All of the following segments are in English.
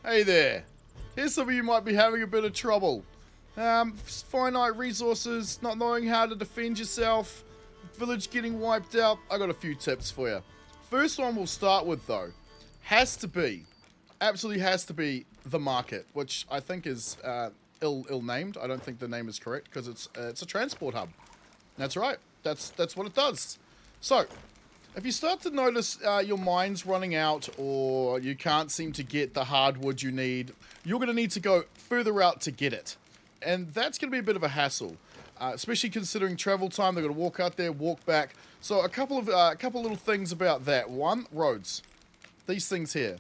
Hey there. Here's some of you might be having a bit of trouble. Finite resources, not knowing how to defend yourself, village getting wiped out. I got a few tips for you. First one we'll start with though, has to be, absolutely has to be the market, which I think is ill named. I don't think the name is correct because it's a transport hub. That's right. That's what it does. So if you start to notice your mine's running out or you can't seem to get the hardwood you need, you're going to need to go further out to get it. And that's going to be a bit of a hassle, especially considering travel time. They're going to walk out there, walk back. So a couple little things about that. One, roads. These things here.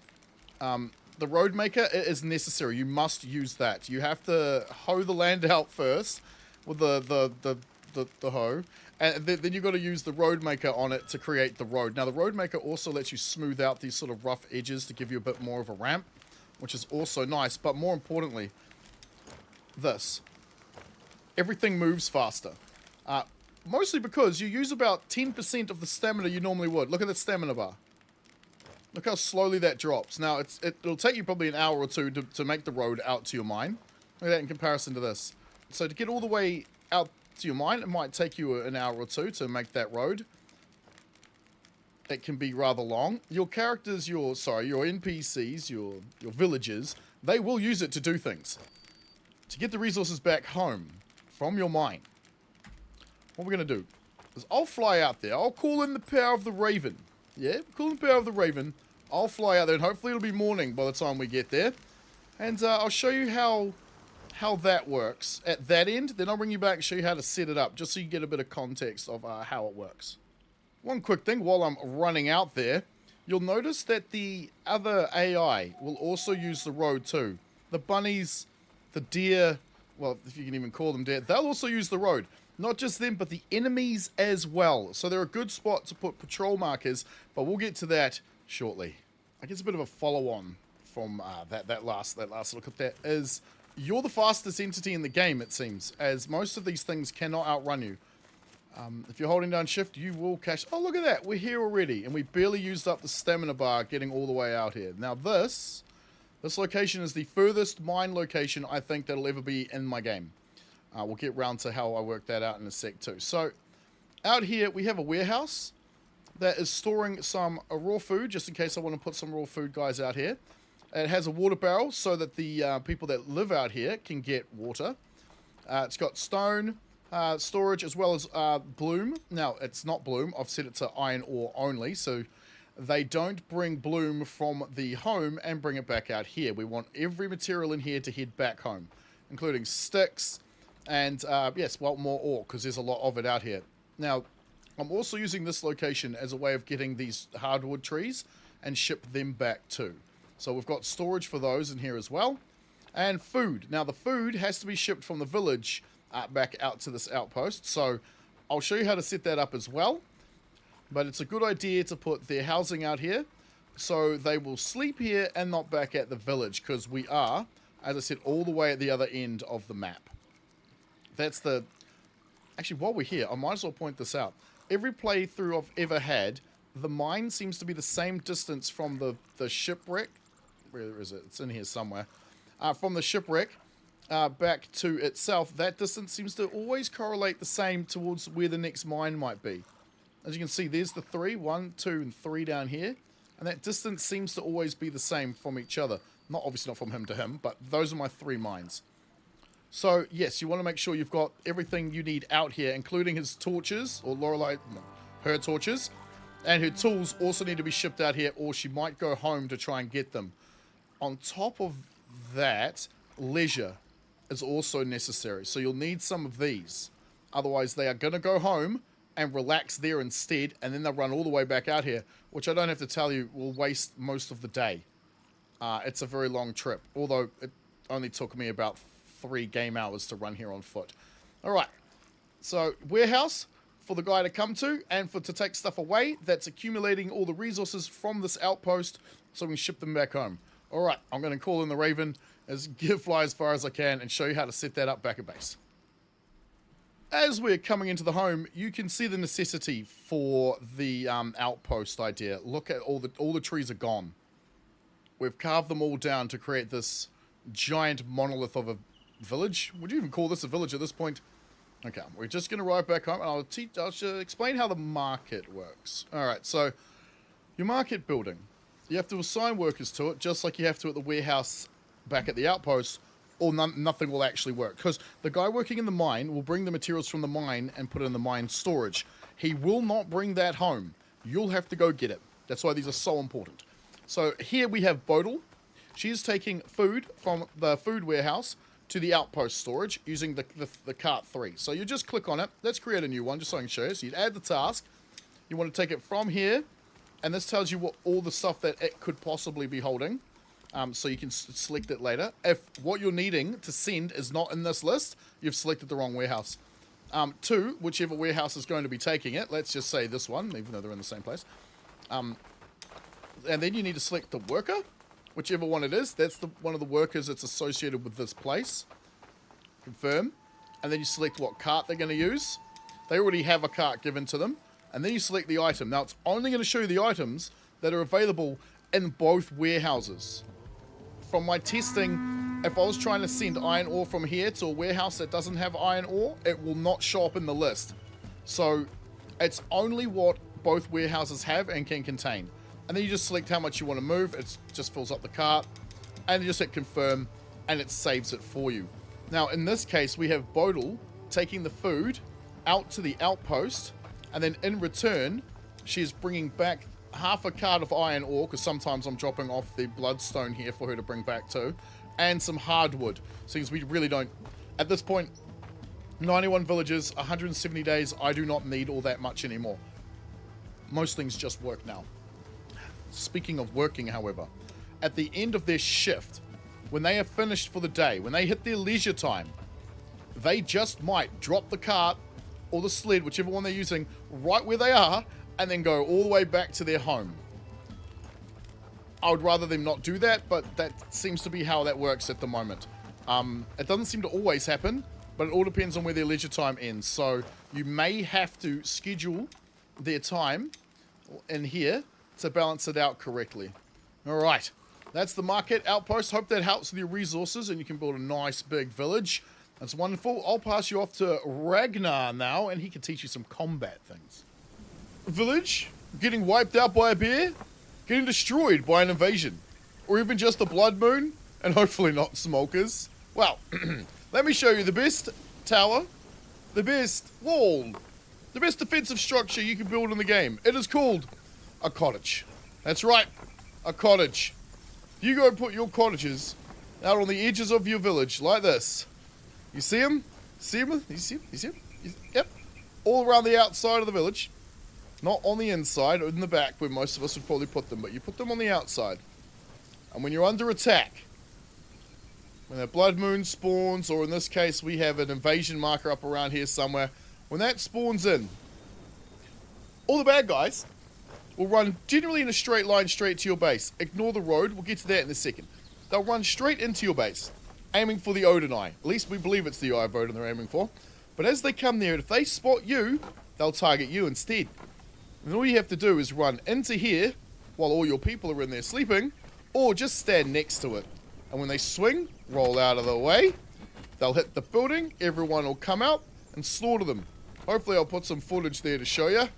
The road maker is necessary. You must use that. You have to hoe the land out first with the hoe, and then you've got to use the road maker on it to create the road. Now the road maker also lets you smooth out these sort of rough edges to give you a bit more of a ramp, which is also nice. But more importantly, this, everything moves faster. Mostly because you use about 10% of the stamina you normally would. Look at the stamina bar. Look how slowly that drops. Now, it'll take you probably an hour or two to make the road out to your mine. Look at that in comparison to this. So to get all the way out to your mine, it might take you an hour or two to make that road. It can be rather long. Your characters, your NPCs, your villagers, they will use it to do things. To get the resources back home from your mine, what we're going to do is I'll fly out there. I'll call in the power of the raven. Yeah, call in the power of the raven. I'll fly out there, and hopefully it'll be morning by the time we get there. And I'll show you how that works at that end. Then I'll bring you back and show you how to set it up, just so you get a bit of context of how it works. One quick thing while I'm running out there, you'll notice that the other AI will also use the road too. The bunnies, the deer, well, if you can even call them deer, they'll also use the road. Not just them, but the enemies as well. So they're a good spot to put patrol markers, but we'll get to that shortly. I guess a bit of a follow-on from that last look at that is you're the fastest entity in the game, it seems, as most of these things cannot outrun you. If you're holding down shift, you will catch... Oh, look at that. We're here already, and we barely used up the stamina bar getting all the way out here. Now this location is the furthest mine location I think that'll ever be in my game. We'll get round to how I work that out in a sec too. So out here we have a warehouse that is storing some raw food, just in case I want to put some raw food guys out here. It has a water barrel so that the people that live out here can get water. It's got stone storage as well as bloom. Now it's not bloom, I've set it to iron ore only, so they don't bring bloom from the home and bring it back out here. We want every material in here to head back home, including sticks, and yes, well, more ore, because there's a lot of it out here. Now, I'm also using this location as a way of getting these hardwood trees and ship them back too. So we've got storage for those in here as well. And food. Now, the food has to be shipped from the village back out to this outpost. So I'll show you how to set that up as well. But it's a good idea to put their housing out here, so they will sleep here and not back at the village, because we are, as I said, all the way at the other end of the map. That's the... Actually, while we're here, I might as well point this out. Every playthrough I've ever had, the mine seems to be the same distance from the shipwreck. Where is it? It's in here somewhere. From the shipwreck back to itself, that distance seems to always correlate the same towards where the next mine might be. As you can see, there's the 3, 1, 2, and 3 down here. And that distance seems to always be the same from each other. Not obviously not from him to him, but those are my 3 mines. So, yes, you want to make sure you've got everything you need out here, including his torches, or her torches, and her tools also need to be shipped out here, or she might go home to try and get them. On top of that, leisure is also necessary, so you'll need some of these. Otherwise, they are going to go home and relax there instead, and then they'll run all the way back out here, which I don't have to tell you will waste most of the day. It's a very long trip, although it only took me about 3 game hours to run here on foot. Alright, so warehouse for the guy to come to and to take stuff away that's accumulating all the resources from this outpost so we can ship them back home. Alright, I'm going to call in the Raven, fly as far as I can, and show you how to set that up back at base. As we're coming into the home, you can see the necessity for the outpost idea. Look at all the trees are gone. we've carved them all down to create this giant monolith of a village. Would you even call this a village at this point? Okay, we're just going to ride back home, and I'll explain how the market works. Alright, so your market building. You have to assign workers to it, just like you have to at the warehouse back at the outpost, or nothing will actually work. Because the guy working in the mine will bring the materials from the mine and put it in the mine storage. He will not bring that home. You'll have to go get it. That's why these are so important. So here we have Bodil. She's taking food from the food warehouse to the outpost storage using the cart 3. So you just click on it. Let's create a new one just so I can show you. So you'd add the task. You want to take it from here. And this tells you what all the stuff that it could possibly be holding. So you can select it later. If what you're needing to send is not in this list, you've selected the wrong warehouse. 2, whichever warehouse is going to be taking it. Let's just say this one, even though they're in the same place. And then you need to select the worker. Whichever one it is, that's one of the workers that's associated with this place. Confirm. And then you select what cart they're going to use. They already have a cart given to them. And then you select the item. Now, it's only going to show you the items that are available in both warehouses. From my testing, if I was trying to send iron ore from here to a warehouse that doesn't have iron ore, it will not show up in the list. So, it's only what both warehouses have and can contain. And then you just select how much you want to move. It just fills up the cart. And you just hit confirm. And it saves it for you. Now, in this case, we have Bodil taking the food out to the outpost. And then in return, she's bringing back half a cart of iron ore. Because sometimes I'm dropping off the bloodstone here for her to bring back too. And some hardwood. Since we really don't... At this point, 91 villages, 170 days. I do not need all that much anymore. Most things just work now. Speaking of working, however, at the end of their shift, when they are finished for the day, when they hit their leisure time, they just might drop the cart or the sled, whichever one they're using, right where they are, and then go all the way back to their home. I would rather them not do that, but that seems to be how that works at the moment. It doesn't seem to always happen, but it all depends on where their leisure time ends. So you may have to schedule their time in here to balance it out correctly. Alright, that's the market outpost. Hope that helps with your resources and you can build a nice big village. That's wonderful. I'll pass you off to Ragnar now and he can teach you some combat things. Village getting wiped out by a bear, getting destroyed by an invasion, or even just a blood moon, and hopefully not smokers. Well, let me show you the best tower, the best wall, the best defensive structure you can build in the game. It is called a cottage. That's right, a cottage. You go put your cottages out on the edges of your village like this. You see them? See them? You see them? You see them? Yep. All around the outside of the village. Not on the inside or in the back where most of us would probably put them, but you put them on the outside. And when you're under attack, when a blood moon spawns, or in this case we have an invasion marker up around here somewhere, when that spawns in, all the bad guys will run generally in a straight line straight to your base. Ignore the road, we'll get to that in a second. They'll run straight into your base, aiming for the Odin Eye. At least we believe it's the Eye of Odin they're aiming for. But as they come near, if they spot you, they'll target you instead. And all you have to do is run into here, while all your people are in there sleeping, or just stand next to it. And when they swing, roll out of the way, they'll hit the building, everyone will come out and slaughter them. Hopefully I'll put some footage there to show you.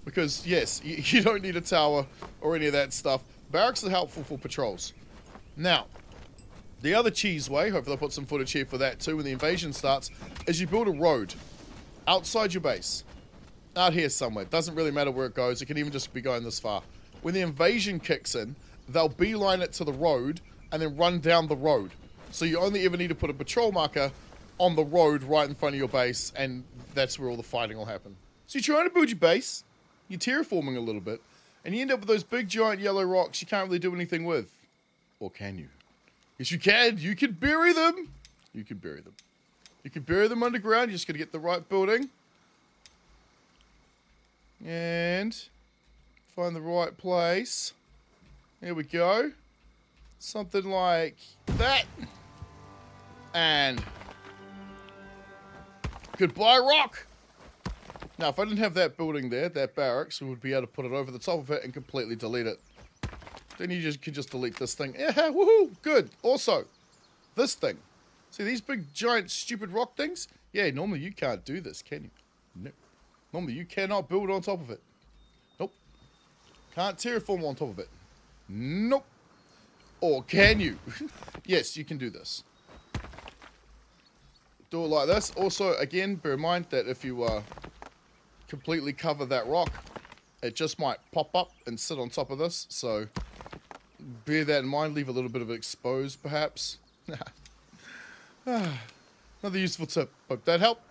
Because, yes, you don't need a tower or any of that stuff. Barracks are helpful for patrols. Now, the other cheese way, hopefully I'll put some footage here for that too when the invasion starts, is you build a road outside your base. Out here somewhere. Doesn't really matter where it goes. It can even just be going this far. When the invasion kicks in, they'll beeline it to the road and then run down the road. So you only ever need to put a patrol marker on the road right in front of your base, and that's where all the fighting will happen. So you're trying to build your base, you're terraforming a little bit, and you end up with those big giant yellow rocks you can't really do anything with. Or can you? Yes, you can. You can bury them. You can bury them. You can bury them underground. You just got to get the right building. And find the right place. There we go. Something like that. And goodbye, rock. Now, if I didn't have that building there, that barracks, we would be able to put it over the top of it and completely delete it. Then you can just delete this thing. Yeah, woohoo! Good. Also, this thing. See these big, giant, stupid rock things? Yeah, normally you can't do this, can you? No. Normally you cannot build on top of it. Nope. Can't terraform on top of it. Nope. Or can you? Yes, you can do this. Do it like this. Also, again, bear in mind that if you completely cover that rock, it just might pop up and sit on top of this. So bear that in mind. Leave a little bit of it exposed, perhaps. Another useful tip. Hope that helped.